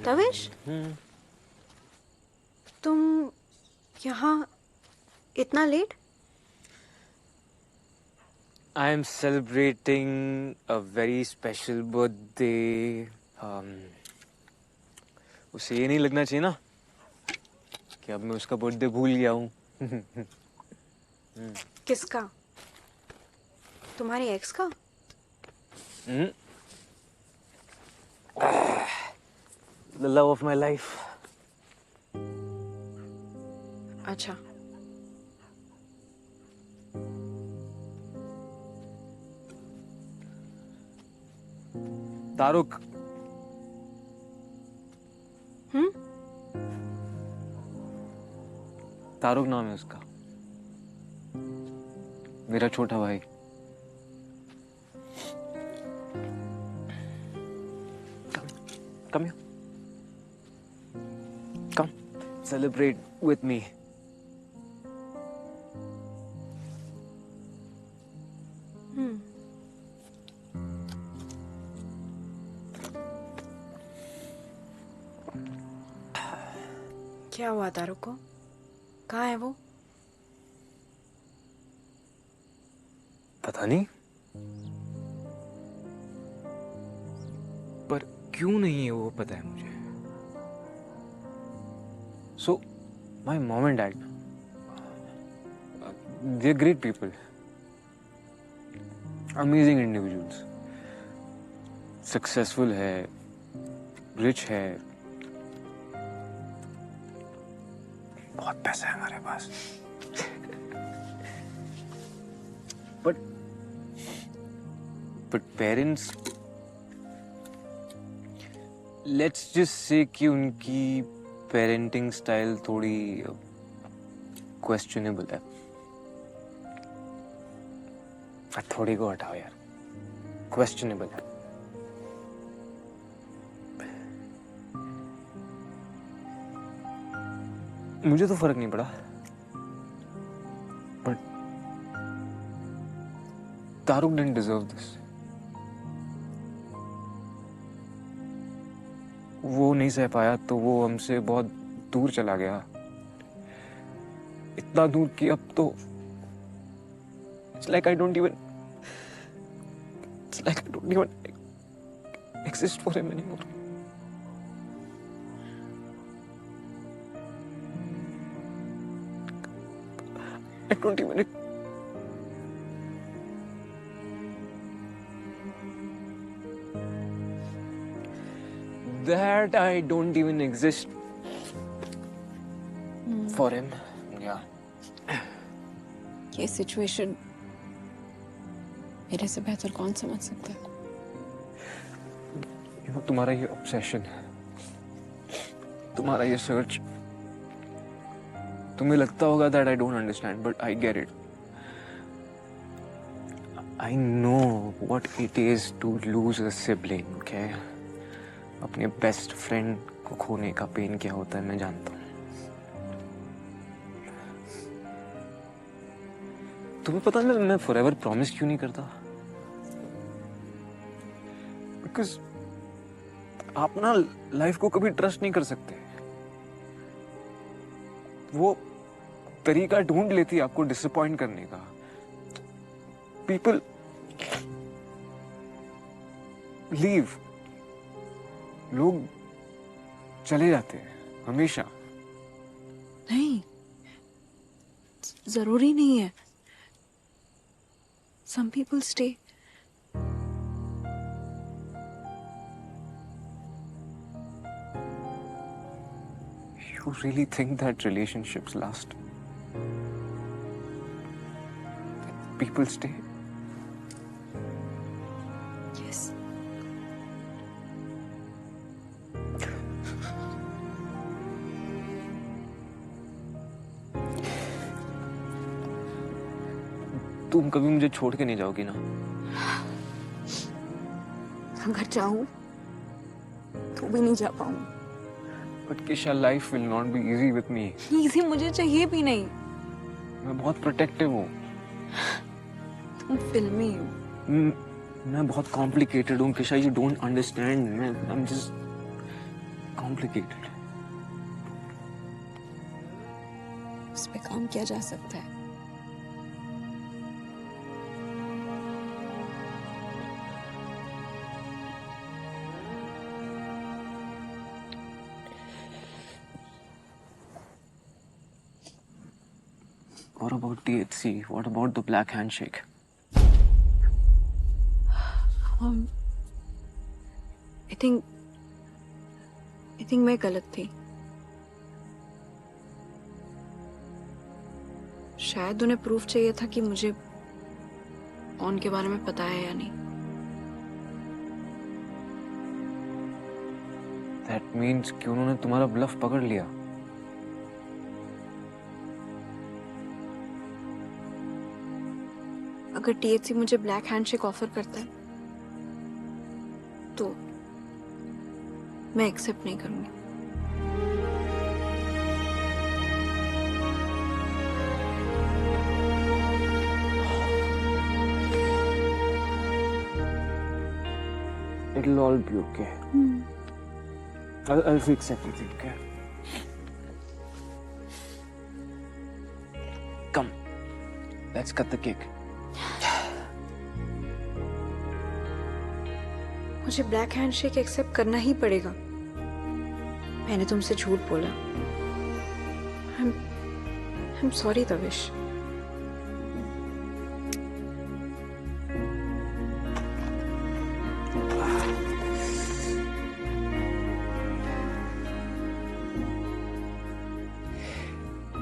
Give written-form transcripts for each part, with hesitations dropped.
तविश, तुम यहाँ इतना late? I am celebrating a very special birthday. उसे ये नहीं लगना चाहिए ना कि अब मैं उसका बर्थडे भूल गया हूँ. किसका? तुम्हारी एक्स का? The love of my life. अच्छा. तारुक. तारुक नाम है उसका. मेरा छोटा भाई. Come here. Come. Celebrate with me. क्या हुआ तारुक को? कहाँ है वो? पता नहीं. पर क्यों नहीं है वो पता है मुझे. So, my mom and dad, they're great people. Amazing individuals. Successful है, rich है. बहुत पैसा है हमारे पास. But parents, let's just say कि उनकी पेरेंटिंग स्टाइल थोड़ी क्वेश्चनेबल है. थोड़ी को हटाओ यार. क्वेश्चनेबल है. मुझे तो फर्क नहीं पड़ा. But Taruk didn't deserve this. वो नहीं सह पाया तो वो हमसे बहुत दूर चला गया. इतना दूर कि अब तो it's like I don't even exist for him anymore. I don't even that I don't even exist for him. Yeah. ये सिचुएशन मेरे से बेहतर कौन समझ सकता है? तुम्हारा ये ऑब्सेशन, तुम्हारा ये सर्च, तुम्हें लगता होगा that I don't understand, but I get it. I know what it is to lose a sibling, okay? अपने बेस्ट फ्रेंड को खोने का पेन क्या होता है मैं जानता हूँ. तुम्हें पता है मैं फॉरएवर प्रॉमिस क्यों नहीं करता? बिकॉज आप ना लाइफ को कभी ट्रस्ट नहीं कर सकते. वो तरीका ढूंढ लेती है आपको डिसअपॉइंट करने का. People leave. लोग चले जाते हैं हमेशा. नहीं, जरूरी नहीं है. Some people stay. You really think that relationships last? That people stay? Yes. तुम कभी मुझे छोड़ के नहीं जाओगी ना? अगर चाहूं तो भी नहीं जा पाऊंगी. But Kisha, life will not be easy with me. Easy मुझे चाहिए भी नहीं. मैं बहुत प्रोटेक्टिव हूँ. तुम फिल्मी हो. मैं बहुत कॉम्प्लिकेटेड हूँ Kisha. You don't understand. I'm just complicated. इस पे काम किया जा सकता है। What about THC? What about the black handshake? I think मैं गलत थी। शायद उन्हें प्रूफ चाहिए था कि मुझे ऑन के बारे में पता है या नहीं। That means कि उन्होंने तुम्हारा ब्लफ पकड़ लिया। अगर THC मुझे ब्लैक हैंडशेक ऑफर करता है तो मैं एक्सेप्ट नहीं करूंगी। It'll all be okay. I'll fix everything, okay? Come, let's cut the cake. मुझे ब्लैक हैंडशेक एक्सेप्ट करना ही पड़ेगा। मैंने तुमसे झूठ बोला। I'm sorry, Tavish.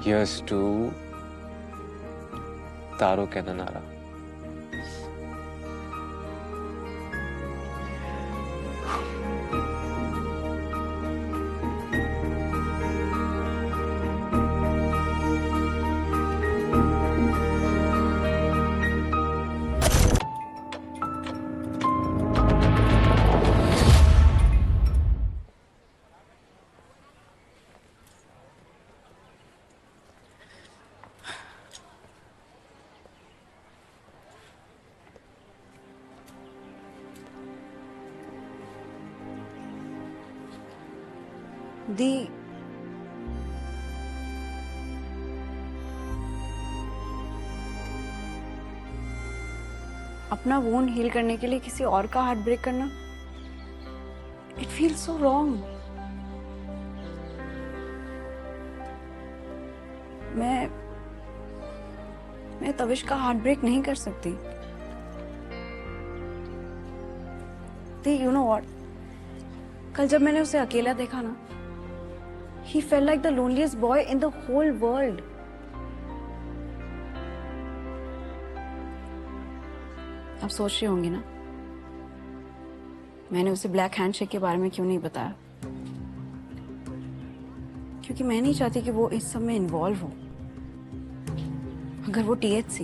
Here's to तारो के नारा। दी, अपना वोंड हील करने के लिए किसी और का हार्ट ब्रेक करना, इट फील्स सो रॉन्ग। मैं तविश का हार्ट ब्रेक नहीं कर सकती। दी, यू नो व्हाट, कल जब मैंने उसे अकेला देखा ना, he felt like the loneliest boy in the whole world. आप सोच रही होंगी ना, मैंने उसे ब्लैक हैंडशेक के बारे में क्यों नहीं बताया? क्योंकि मैं नहीं चाहती कि वो इस सब में इन्वॉल्व हो। अगर वो THC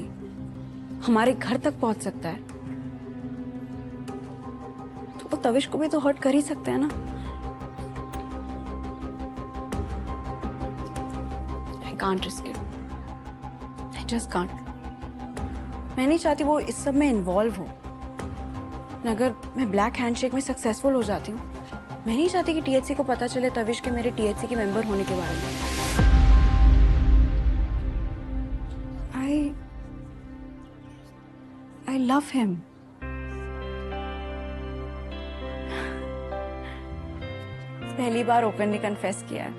हमारे घर तक पहुंच सकता है तो वो तविश को भी तो हर्ट कर ही सकता है ना। I can't risk it. I just can't. मैं नहीं चाहती वो इस सब में इन्वॉल्व हो। अगर मैं ब्लैक हैंडशेक में सक्सेसफुल हो जाती हूँ, मैं नहीं चाहती कि THC को पता चले तविश के मेरे THC के मेंबर होने के बारे में। I love him. पहली बार ओपनली कन्फेस किया है।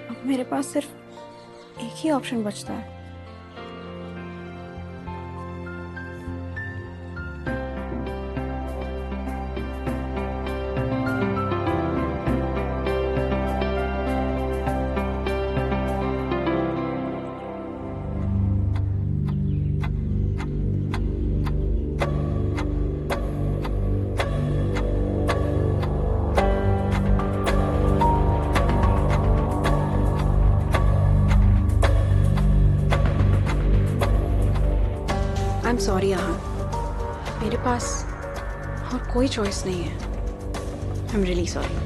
अब मेरे पास सिर्फ एक ही ऑप्शन बचता है। I'm sorry यहाँ, मेरे पास और कोई चॉइस नहीं है। I'm really sorry.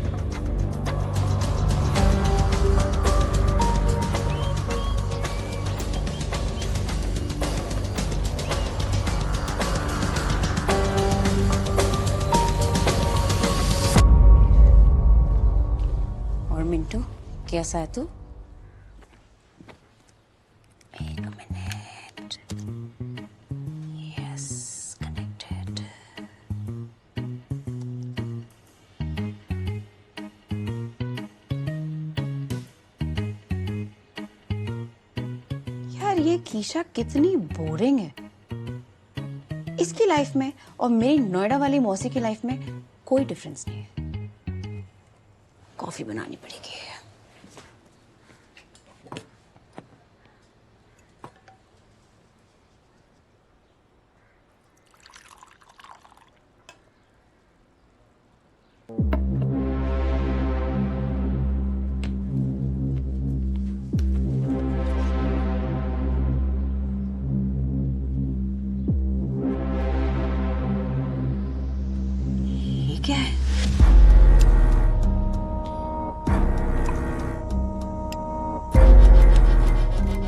कैसा है तू? एक मिनट। Yes, connected. यार ये कीशा कितनी बोरिंग है। इसकी लाइफ में और मेरी नोएडा वाली मौसी की लाइफ में कोई डिफरेंस नहीं है। कॉफी बनानी पड़ेगी। ये क्या है?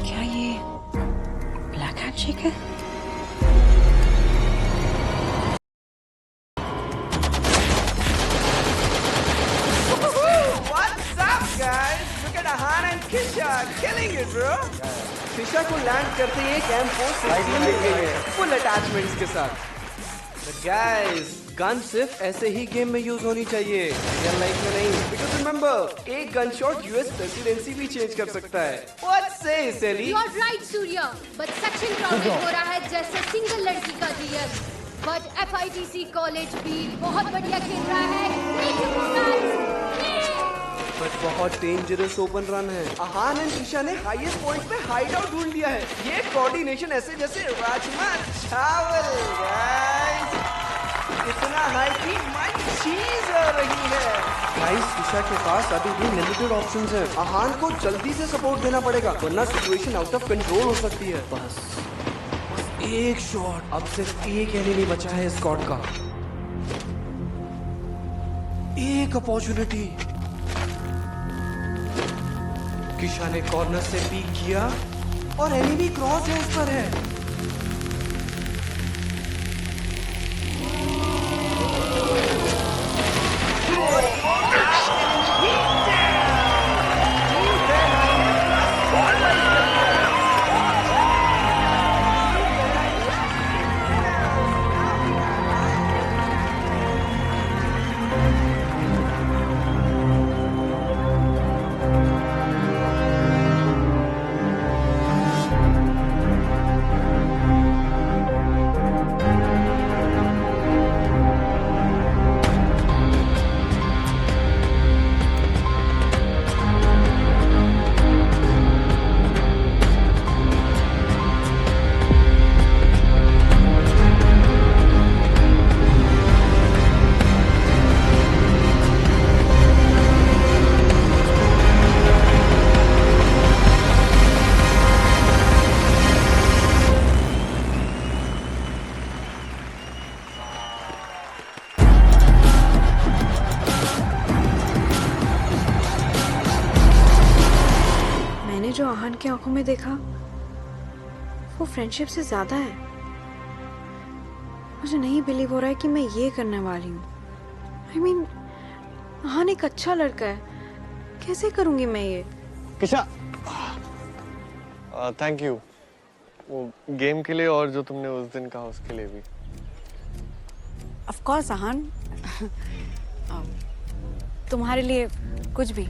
क्या ये ब्लैक हैंडशेक है? What's up, guys? Look at Ahan and Kisha killing it, bro. Kisha को लैंड करते ही कैंप पोस्ट से टीम मिल गई है फुल अटैचमेंट्स के साथ। But guys, गन सिर्फ ऐसे ही गेम में यूज होनी चाहिए, रियल लाइफ में नहीं। Because remember, एक गन शॉट यूएस प्रेसिडेंसी भी चेंज कर सकता है। What say, Sally? You are right, Surya. But section crowded हो रहा है जैसे सिंगल लड़की का डीएल। But FITC कॉलेज भी बहुत बढ़िया खेल रहा है। Need to move, guys. But बहुत डेंजरस ओपन रन है। अहान एंड ईशा ने हाईएस्ट पॉइंट पे हाइड आउट ढूंढ लिया है। ये कोऑर्डिनेशन ऐसे जैसे राजमा चावल गाइस। इतना हाई की माय चीज आ रही है। गाइस ईशा के पास अभी भी लिमिटेड ऑप्शंस हैं। अहान को जल्दी से सपोर्ट देना पड़ेगा वरना सिचुएशन आउट ऑफ कंट्रोल हो सकती है। बस एक शॉट, अब सिर्फ एक एनिमी बचा है स्क्वाड का। एक अपॉर्चुनिटी। किशा ने कॉर्नर से पीक किया और एनिमी क्रॉस है उस पर है। जो आहान की आंखों में देखा वो फ्रेंडशिप से ज्यादा है। मुझे नहीं बिलीव हो रहा है कि मैं ये करने वाली हूँ। I mean, आहान एक अच्छा लड़का है, कैसे करूंगी मैं ये? किशा, थैंक यू वो गेम के लिए और जो तुमने उस दिन कहा उसके लिए भी। ऑफ कोर्स आहान, तुम्हारे लिए कुछ भी।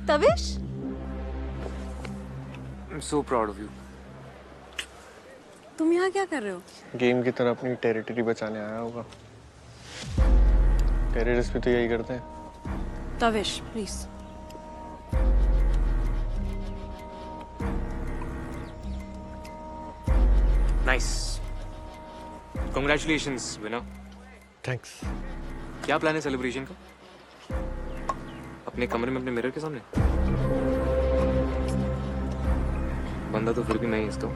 Tavish, I'm so proud of you. तुम यहाँ क्या कर रहे हो? गेम की तरह अपनी टेरिटरी बचाने आया होगा। टेररिस्ट भी तो यही करते हैं। Tavish please. Nice. Congratulations, winner. Thanks. क्या प्लान है सेलिब्रेशन का? अपने कमरे में अपने मिरर के सामने? बंदा तो फिर भी मैं ही हंसता हूँ।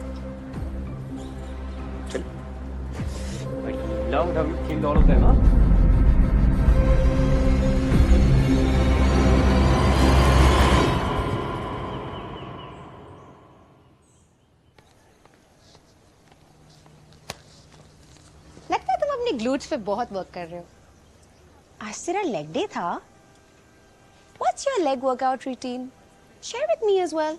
चल। I loved how you killed all of them, huh? Glutes पे बहुत वर्क कर रहे हो। आज तेरा लेग डे था। What's your leg workout routine? Share with me as well.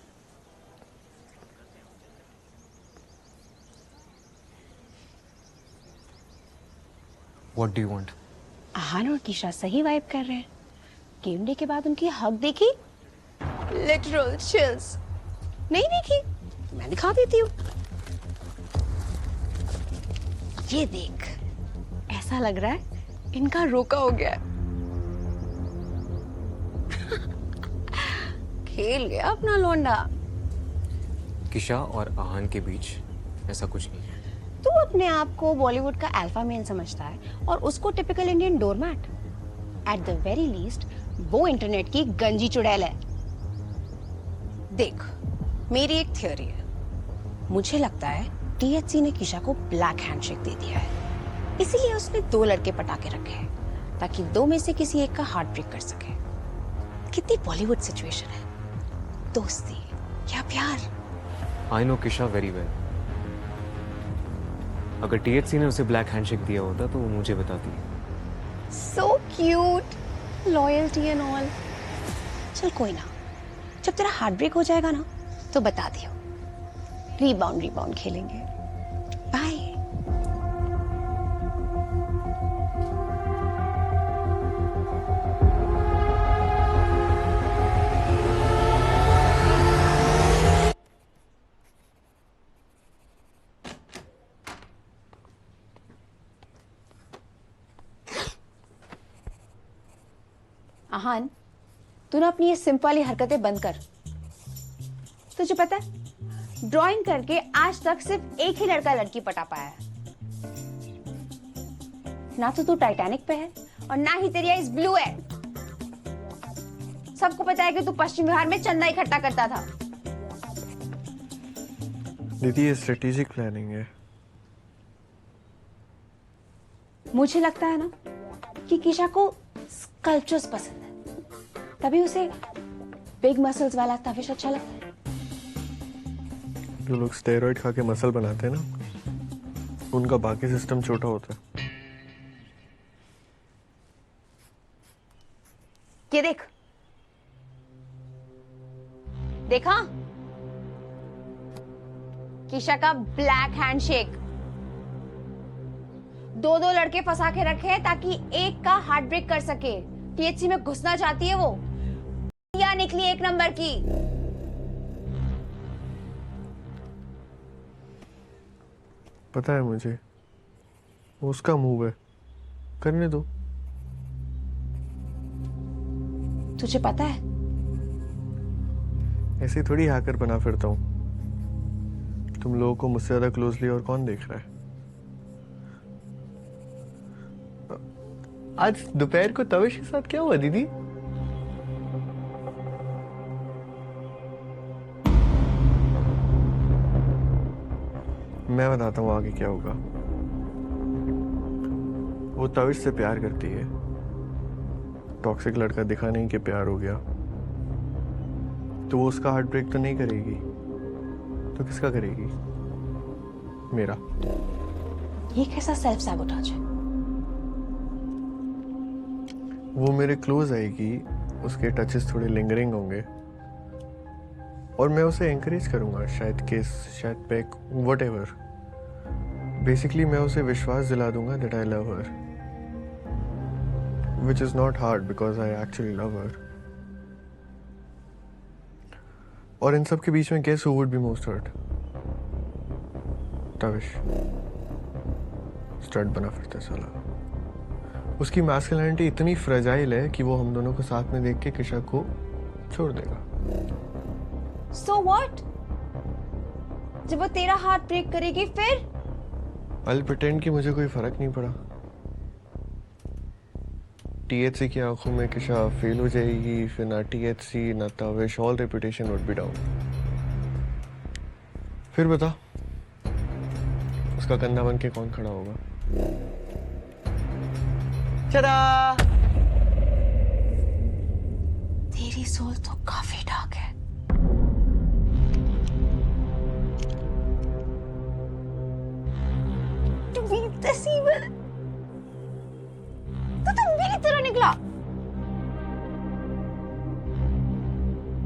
What do you want? आहान और कीशा सही वाइब कर रहे हैं। गेम डे के बाद उनकी हग देखी? Literal chills. नहीं देखी? मैं दिखा देती हूँ। ये देख, ऐसा लग रहा है इनका रोका हो गया है। खेल गया अपना लौंडा। किशा और आहान के बीच ऐसा कुछ नहीं है। तू अपने आप को बॉलीवुड का अल्फा मेल समझता है और उसको typical Indian doormat. At the very least वो इंटरनेट की गंजी चुड़ैल है। देख, मेरी एक थियोरी है। मुझे लगता है टीएचसी ने किशा को ब्लैक हैंडशेक दे दिया है, इसीलिए उसने 2 लड़के पटा के रखे हैं ताकि 2 में से किसी एक का हार्ट ब्रेक कर सके। कितनी बॉलीवुड सिचुएशन है, दोस्ती या प्यार। I know Kisha very well. अगर टीएचसी ने उसे ब्लैक हैंडशेक दिया होता तो वो मुझे बताती। So cute, loyalty and all. चल कोई ना, जब तेरा हार्ट ब्रेक हो जाएगा ना तो बता दियो। रिबाउंड खेलेंगे। बाय। आहान, तू ना अपनी ये सिंपल वाली हरकतें बंद कर। तुझे पता है, ड्राइंग करके आज तक सिर्फ एक ही लड़का लड़की पटा पाया है। ना तो तू टाइटैनिक पे है और ना ही तेरी आईज ब्लू है। सबको पता है कि तू पश्चिम बिहार में चंदा इकट्ठा करता था। दीदी ये स्ट्रेटेजिक प्लानिंग है। मुझे लगता है ना कि कीशा को स्कल्पचर्स पसंद है, तभी उसे बिग मसल्स वाला तविश अच्छा लगता है। जो लोग स्टेरॉइड खा के मसल बनाते हैं ना, उनका बाकी सिस्टम छोटा होता है। ये देख, देखा कीशा का ब्लैक हैंडशेक। 2 लड़के फंसा के रखे हैं ताकि एक का हार्ट ब्रेक कर सके। टीएचसी में घुसना चाहती है वो, या निकली 1 नंबर की। पता है मुझे, वो उसका मूव है, करने दो। तुझे पता है, ऐसे थोड़ी हैकर बना फिरता हूँ। तुम लोगों को मुझसे ज्यादा क्लोजली और कौन देख रहा है? आज दोपहर को तविश के साथ क्या हुआ दीदी? मैं बताता हूँ आगे क्या होगा। वो तविश से प्यार करती है। टॉक्सिक लड़का दिखा नहीं कि प्यार हो गया, तो वो उसका हार्ट ब्रेक तो नहीं करेगी, तो किसका करेगी? मेरा। ये कैसा सेल्फ सैबोटाज है? वो मेरे क्लोज आएगी, उसके टचेस थोड़े लिंगरिंग होंगे और मैं उसे एनकरेज करूंगा, शायद किस, शायद पैक, व्हाटएवर। बेसिकली मैं उसे विश्वास दिला दूंगा that I love her, which is not hard because I actually love her. और इन सब के बीच में guess who would be most hurt? Tavish. Stud बना फिरता साला। उसकी मैस्कुलिनिटी इतनी फ्रेजाइल है कि वो हम दोनों को साथ में देख के किशा को छोड़ देगा। So what? जब वो तेरा हार्ट ब्रेक करेगी फिर? I'll pretend कि मुझे कोई फर्क नहीं पड़ा। टीएचसी की आंखों में किशा फेल हो जाएगी, फिर ना टीएचसी ना Tavish, all reputation would be down. फिर बता, उसका कंधा बन के कौन खड़ा होगा? चला। तेरी सोल तो काफी डार्क है। To be this evil?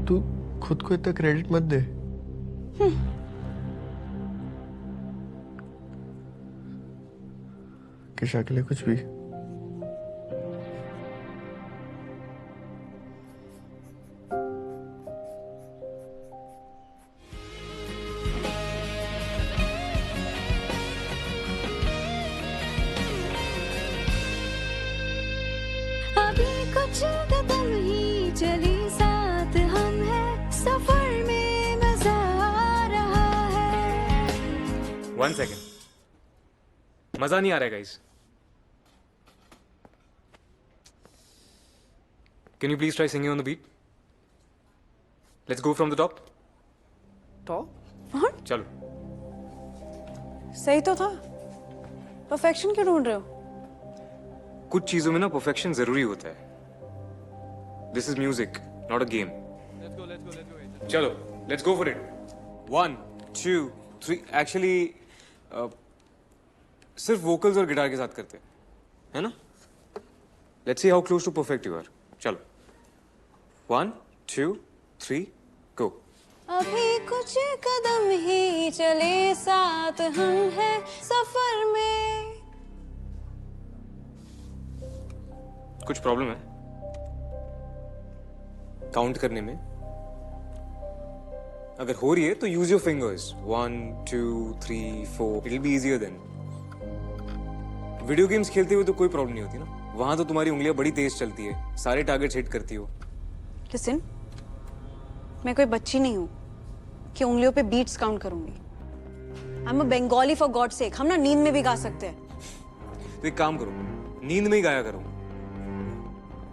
तू खुद को इतना क्रेडिट मत दे। किशा के लिए कुछ भी। अभी कुछ कदम ही चली साथ हम है, सफर में मजा आ रहा है। 1 सेकेंड, मजा नहीं आ रहा है guys. Can you please try singing on the beat? Let's go from the top. Top? चलो। सही तो था। परफेक्शन क्यों ढूंढ रहे हो? कुछ चीजों में ना परफेक्शन जरूरी होता है। This is music, not a game. चलो, let's go for it. 1, 2, 3. Actually, सिर्फ वोकल्स और गिटार के साथ करते हैं, है ना? Let's see how close to perfect you are. चलो। 1, 2, 3, go. अभी कुछ कदम ही चले साथ हम है, सफर में। कुछ प्रॉब्लम है काउंट करने में? अगर हो रही है तो use your fingers. 1, 2, 3, 4. It will be easier than. Video games खेलते हुए तो कोई प्रॉब्लम नहीं होती ना, वहां तो तुम्हारी उंगलियां बड़ी तेज चलती है, सारे टारगेट हिट करती हो। लिसन, मैं कोई बच्ची नहीं हूँ कि उंगलियों पे बीट्स काउंट करूंगी। I am a Bengali for God sake. हम ना नींद में भी गा सकते हैं। तो एक काम करो, नींद में ही गाया करो।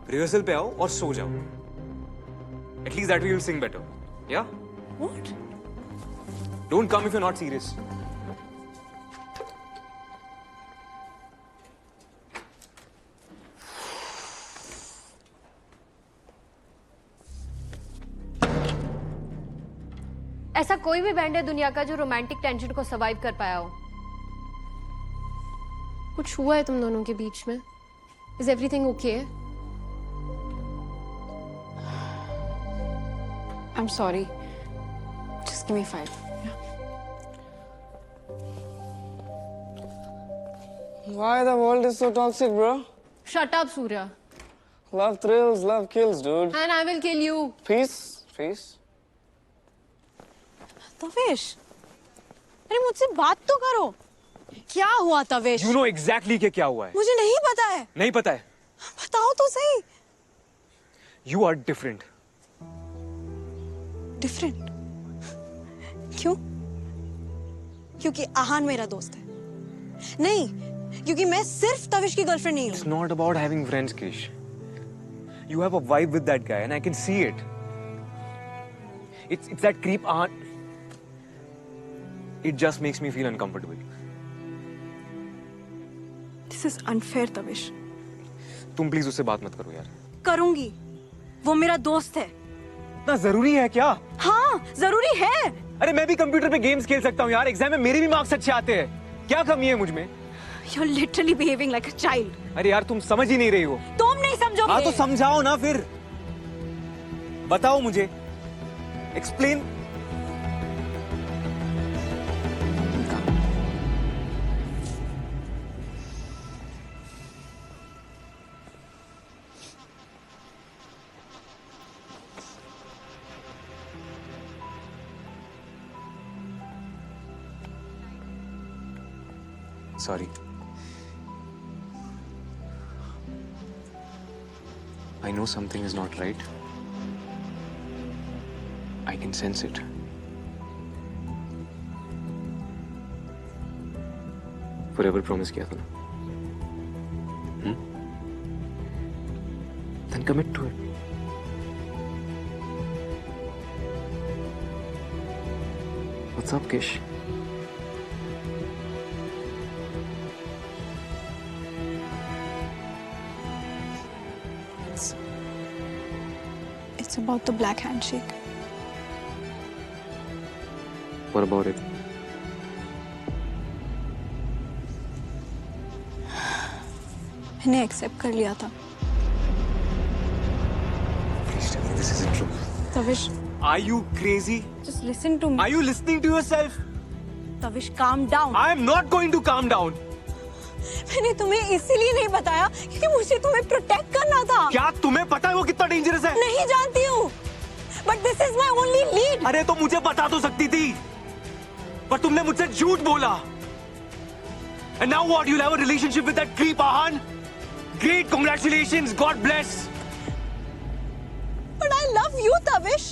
रिहर्सल पे आओ और सो जाओ। At least that we will sing better. Yeah? What? Don't come if you are not serious. ऐसा कोई भी बैंड है दुनिया का जो रोमांटिक टेंशन को सर्वाइव कर पाया हो? कुछ हुआ है तुम दोनों के बीच में? Is everything okay? I am sorry, just give me 5। Why the world is so toxic, bro? Shut up Surya. Love thrills, love kills, dude. And I will kill you. Peace, peace. तवेश, अरे मुझसे बात तो करो। क्या हुआ तवेश? यू नो एग्जैक्टली कि क्या हुआ है। मुझे नहीं पता है। नहीं पता है? बताओ तो सही। You are different. डिफरेंट? क्यों? क्योंकि आहान मेरा दोस्त है? नहीं, क्योंकि मैं सिर्फ तविश की गर्लफ्रेंड नहीं हूँ। It's not about having friends, Kish. You have a vibe with that guy, and I can see it. It's that creep aunt. It just makes me feel uncomfortable. This is unfair, Tavish. तुम please उससे बात मत करो यार। करूंगी, वो मेरा दोस्त है। ना जरूरी है क्या? हाँ, जरूरी है। अरे मैं भी कंप्यूटर पे गेम्स खेल सकता हूँ यार, एग्जाम में मेरे भी मार्क्स अच्छे आते हैं। क्या कमी है मुझ में? You're literally behaving like a child. अरे यार तुम समझ ही नहीं रही हो। तुम नहीं समझोगे। हाँ तो समझाओ ना फिर। बताओ मुझे। Explain. Sorry. I know something is not right. I can sense it. Forever promise किया था ना? Then commit to it. What's up, Kish? It's about the black handshake. What about it? मैंने एक्सेप्ट कर लिया था। Please tell me this isn't true. Tavish, Are you crazy? just listen to me. Are you listening to yourself? Tavish, calm down. I am not going to calm down. मैंने तुम्हें इसीलिए नहीं बताया क्योंकि मुझे तुम्हें प्रोटेक्ट करना था। क्या तुम्हें पता है वो कितना डेंजरस है? नहीं जानती हूँ, but this is my only lead. अरे तो मुझे बता तो सकती थी, पर तुमने मुझसे झूठ बोला। And now what? You'll have a relationship with that creep, Ahan? Great, congratulations, God bless. But I love you, Tavish.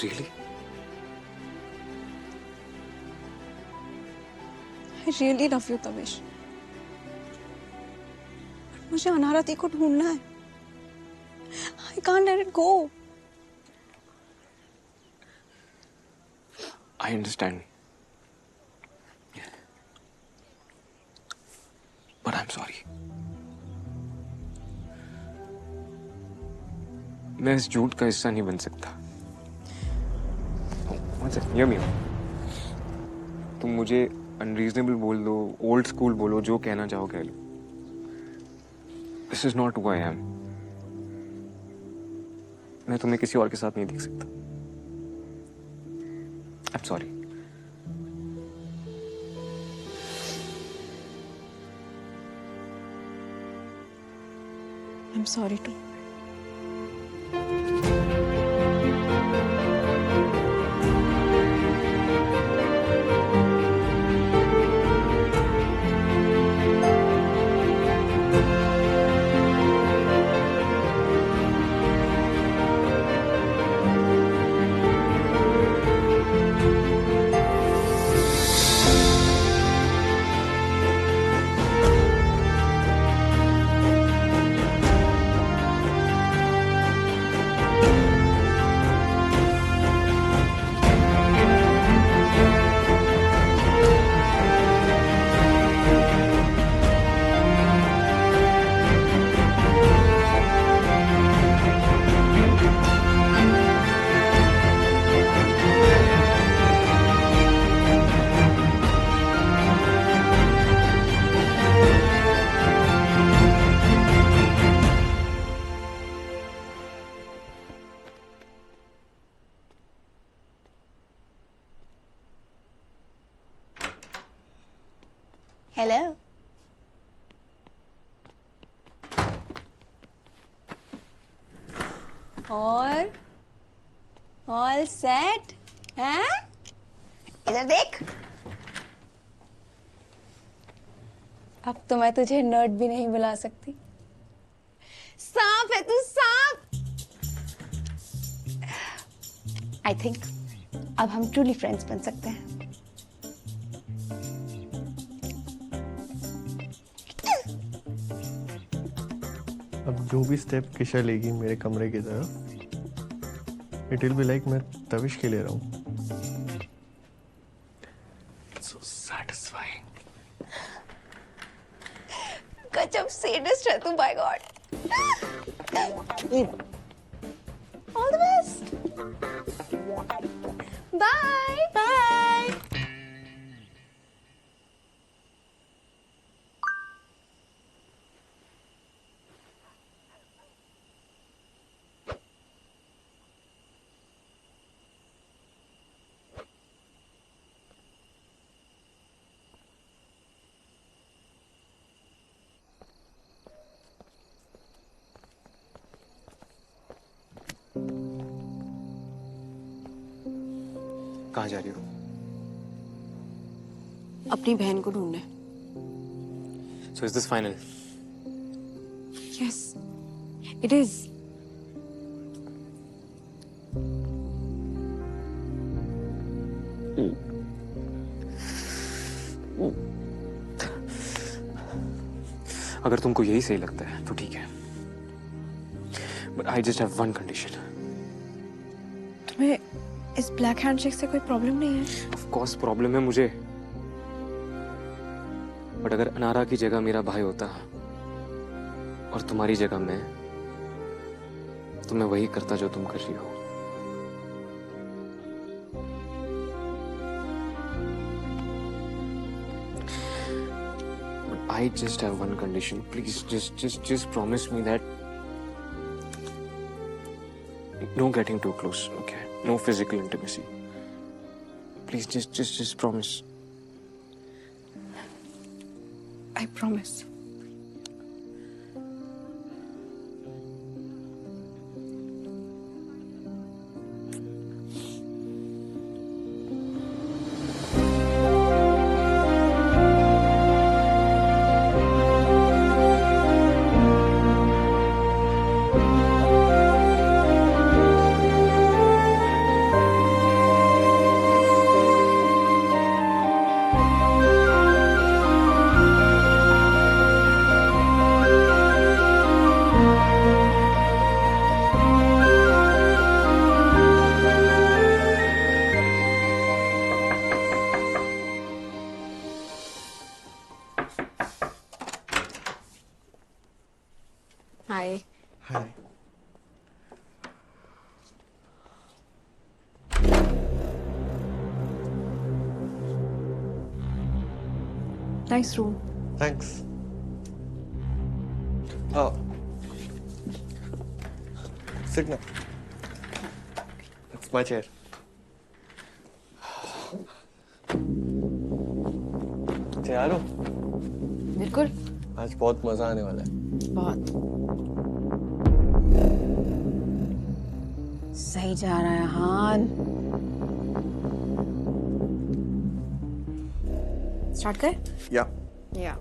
Really? I really love you, Tavish. But मुझे अनारती को ढूंढना है। I can't let it go. I understand. But I'm sorry. मैं इस झूठ का हिस्सा नहीं बन सकता। One second, hear me out. तुम मुझे अनरीजनेबल बोल दो, ओल्ड स्कूल बोलो, जो कहना चाहो कह लो। This is not who I am. मैं तुम्हें किसी और के साथ नहीं देख सकता। I'm sorry. I'm sorry too. Hello. और ऑल सेट हैं? इधर देख। अब तो मैं तुझे नर्ड भी नहीं बुला सकती। सांप है तू, सांप। आई थिंक अब हम ट्रूली फ्रेंड्स बन सकते हैं। अब जो भी स्टेप किशा लेगी मेरे कमरे की तरफ, इट विल बी लाइक मैं तविश के ले रहा हूँ। So satisfying. गजब सैडिस्ट है तू, by God. All the best. Bye bye. कहाँ जा रही हो? अपनी बहन को ढूंढने। So is this final? Yes, it is. अगर तुमको यही सही लगता है तो ठीक है। But I just have one condition. तुम्हें इस ब्लैक हैंडशेक से कोई प्रॉब्लम नहीं है? Of course प्रॉब्लम है मुझे। बट अगर अनारा की जगह मेरा भाई होता और तुम्हारी जगह मैं, तो मैं वही करता जो तुम कर रही हो। I just have one condition. Please, just promise me that no getting too close, okay? No physical intimacy. Please, just promise. I promise. Hi. Hi. Nice room. Thanks. Sit now. It's my chair. तैयार हो? बिल्कुल। आज बहुत मजा आने वाला है। बहुत। सही जा रहा है हान। स्टार्ट कर? या या